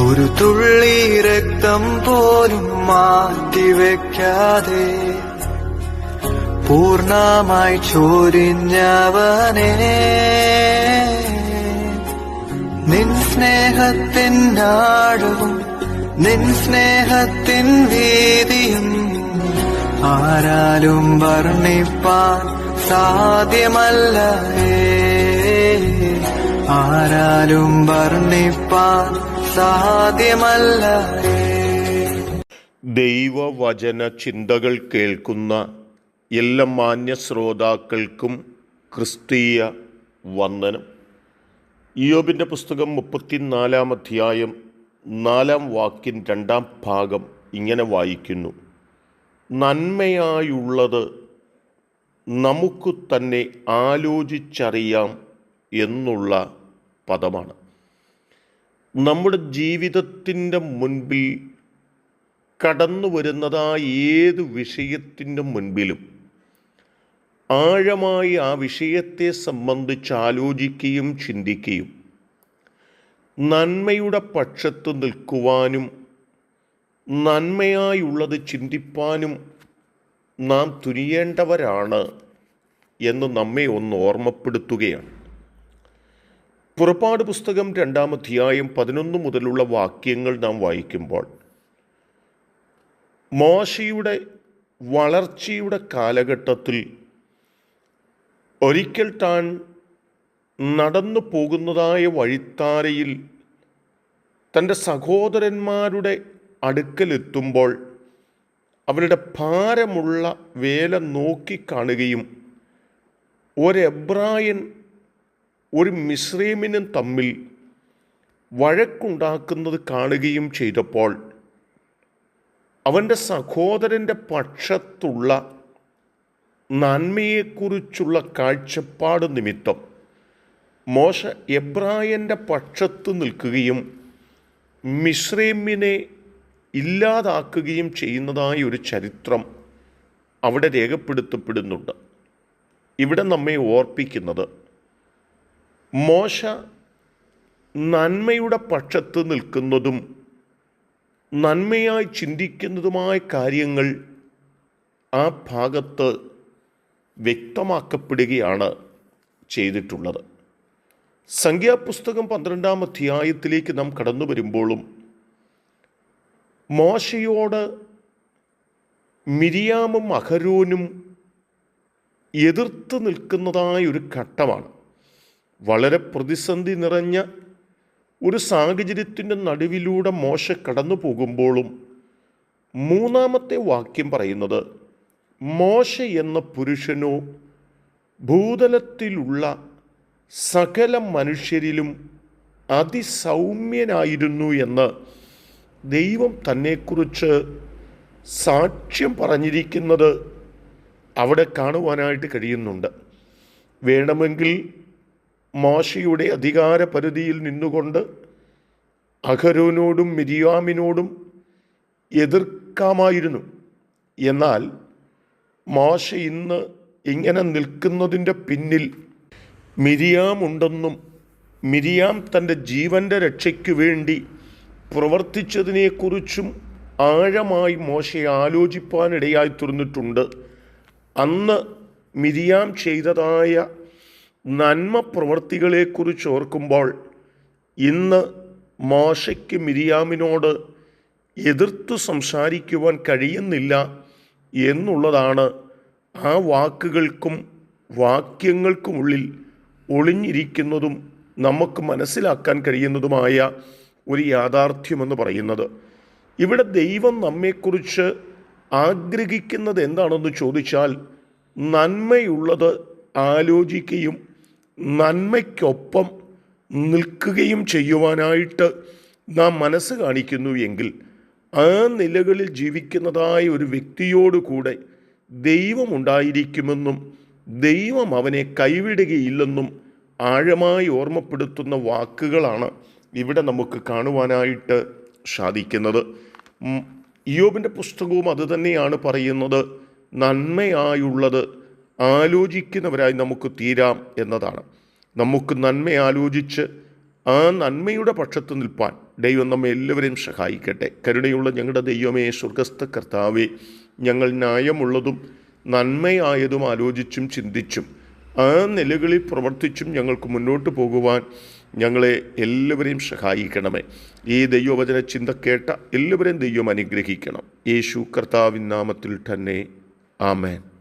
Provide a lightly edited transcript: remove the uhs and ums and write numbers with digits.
ഒരു തുള്ളി രക്തം പോലും മാറ്റിവെക്കാതെ പൂർണ്ണമായി ചൊരിഞ്ഞവനേ, നിൻ സ്നേഹത്തിൻ ആഴവും നിൻ സ്നേഹത്തിൻ വീതിയും ആരാലും വർണ്ണിപ്പാൻ സാധ്യമല്ല, ആരാലും വർണ്ണിപ്പാൻ സാധ്യമല്ല. ദൈവവചന ചിന്തകൾ കേൾക്കുന്ന എല്ലാ മാന്യ ശ്രോതാക്കൾക്കും ക്രിസ്തീയ വന്ദനം. ഇയ്യോബിൻ്റെ പുസ്തകം 34 അധ്യായം 4 വാക്യം 2 ഭാഗം ഇങ്ങനെ വായിക്കുന്നു: നന്മയായുള്ളത് നമുക്ക് തന്നെ ആലോചിച്ചറിയാം എന്നുള്ള പദമാണ്. നമ്മുടെ ജീവിതത്തിൻ്റെ മുൻപിൽ കടന്നു വരുന്നതായ ഏത് വിഷയത്തിൻ്റെ മുൻപിലും ആഴമായി ആ വിഷയത്തെ സംബന്ധിച്ച് ആലോചിക്കുകയും ചിന്തിക്കുകയും നന്മയുടെ പക്ഷത്ത് നിൽക്കുവാനും നന്മയായുള്ളത് ചിന്തിപ്പാനും നാം തുനിയേണ്ടവരാണ് എന്ന് നമ്മെ ഒന്ന് ഓർമ്മപ്പെടുത്തുകയാണ്. പുറപ്പാട് പുസ്തകം 2 അധ്യായം 11 മുതലുള്ള വാക്യങ്ങൾ നാം വായിക്കുമ്പോൾ, മോശയുടെ വളർച്ചയുടെ കാലഘട്ടത്തിൽ ഒരിക്കൽ താൻ നടന്നു പോകുന്നതായ വഴിത്താരയിൽ തൻ്റെ സഹോദരന്മാരുടെ അടുക്കലെത്തുമ്പോൾ അവരുടെ ഭാരമുള്ള വേല നോക്കിക്കാണുകയും ഒരെബ്രായൻ ഒരു മിസ്രൈമിനും തമ്മിൽ വഴക്കുണ്ടാക്കുന്നത് കാണുകയും ചെയ്തപ്പോൾ അവൻ്റെ സഹോദരൻ്റെ പക്ഷത്തുള്ള നന്മയെക്കുറിച്ചുള്ള കാഴ്ചപ്പാട് നിമിത്തം മോശ എബ്രായൻ്റെ പക്ഷത്ത് നിൽക്കുകയും മിസ്രൈമിനെ ഇല്ലാതാക്കുകയും ചെയ്യുന്നതായ ഒരു ചരിത്രം അവിടെ രേഖപ്പെടുത്തപ്പെടുന്നുണ്ട്. ഇവിടെ നമ്മെ ഓർപ്പിക്കുന്നത്, മോശ നന്മയുടെ പക്ഷത്ത് നിൽക്കുന്നതും നന്മയായി ചിന്തിക്കുന്നതുമായ കാര്യങ്ങൾ ആ ഭാഗത്ത് വ്യക്തമാക്കപ്പെടുകയാണ് ചെയ്തിട്ടുള്ളത്. സംഖ്യാപുസ്തകം 12 അധ്യായത്തിലേക്ക് നാം കടന്നു വരുമ്പോഴും മോശയോട് മിരിയാമും അഹരോനും എതിർത്ത് നിൽക്കുന്നതായ ഒരു ഘട്ടമാണ്. വളരെ പ്രതിസന്ധി നിറഞ്ഞ ഒരു സാഹചര്യത്തിൻ്റെ നടുവിലൂടെ മോശ കടന്നു പോകുമ്പോഴും 3 വാക്യം പറയുന്നത്, മോശ എന്ന പുരുഷനോ ഭൂതലത്തിലുള്ള സകല മനുഷ്യരിലും അതിസൗമ്യനായിരുന്നു എന്ന് ദൈവം തന്നെക്കുറിച്ച് സാക്ഷ്യം പറഞ്ഞിരിക്കുന്നത് അവിടെ കാണുവാനായിട്ട് കഴിയുന്നുണ്ട്. വേണമെങ്കിൽ മോശയുടെ അധികാര പരിധിയിൽ നിന്നുകൊണ്ട് അഹരോനോടും മിരിയാമിനോടും എതിർക്കാമായിരുന്നു. എന്നാൽ മോശ ഇന്ന് ഇങ്ങനെ നിൽക്കുന്നതിൻ്റെ പിന്നിൽ മിരിയാം ഉണ്ടെന്നും മിരിയാം തൻ്റെ ജീവൻ്റെ രക്ഷയ്ക്ക് വേണ്ടി പ്രവർത്തിച്ചതിനെക്കുറിച്ചും ആഴമായി മോശയെ ആലോചിപ്പാനിടയായി തീർന്നിട്ടുണ്ട്. അന്ന് മിരിയാം ചെയ്തതായ നന്മ പ്രവർത്തികളെക്കുറിച്ച് ഓർക്കുമ്പോൾ ഇന്ന് മോശയ്ക്ക് മിരിയാമിനോട് എതിർത്ത് സംസാരിക്കുവാൻ കഴിയുന്നില്ല എന്നുള്ളതാണ് ആ വാക്കുകൾക്കും വാക്യങ്ങൾക്കുമുള്ളിൽ ഒളിഞ്ഞിരിക്കുന്നതും നമുക്ക് മനസ്സിലാക്കാൻ കഴിയുന്നതുമായ ഒരു യാഥാർത്ഥ്യമെന്ന് പറയുന്നത്. ഇവിടെ ദൈവം നമ്മെക്കുറിച്ച് ആഗ്രഹിക്കുന്നത് എന്താണെന്ന് ചോദിച്ചാൽ, നന്മയുള്ളത് ആലോചിക്കുകയും നന്മയ്ക്കൊപ്പം നിൽക്കുകയും ചെയ്യുവാനായിട്ട് നാം മനസ്സ് കാണിക്കുന്നു എങ്കിൽ ആ നിലകളിൽ ജീവിക്കുന്നതായ ഒരു വ്യക്തിയോടുകൂടെ ദൈവമുണ്ടായിരിക്കുമെന്നും ദൈവം അവനെ കൈവിടുകയില്ലെന്നും ആഴമായി ഓർമ്മപ്പെടുത്തുന്ന വാക്കുകളാണ് ഇവിടെ നമുക്ക് കാണുവാനായിട്ട് സാധിക്കുന്നത്. ഇയ്യോബിൻ്റെ പുസ്തകവും അതുതന്നെയാണ് പറയുന്നത്. നന്മയായുള്ളത് ആലോചിക്കുന്നവരായി നമുക്ക് തീരാം എന്നതാണ്. നമുക്ക് നന്മ ആലോചിച്ച് ആ നന്മയുടെ പക്ഷത്ത് നിൽപ്പാൻ ദൈവം നമ്മെ എല്ലാവരെയും സഹായിക്കട്ടെ. കരുണയുള്ള ഞങ്ങളുടെ ദൈവമേ, സ്വർഗസ്ഥ കർത്താവേ, ഞങ്ങൾ ന്യായമുള്ളതും നന്മയായതും ആലോചിച്ചും ചിന്തിച്ചും ആ നിലകളിൽ പ്രവർത്തിച്ചും ഞങ്ങൾക്ക് മുന്നോട്ട് പോകുവാൻ ഞങ്ങളെ എല്ലാവരെയും സഹായിക്കണമേ. ഈ ദൈവവചന ചിന്ത കേട്ട എല്ലാവരെയും ദൈവം അനുഗ്രഹിക്കണം. യേശു കർത്താവിൻ നാമത്തിൽ തന്നെ. ആമേൻ.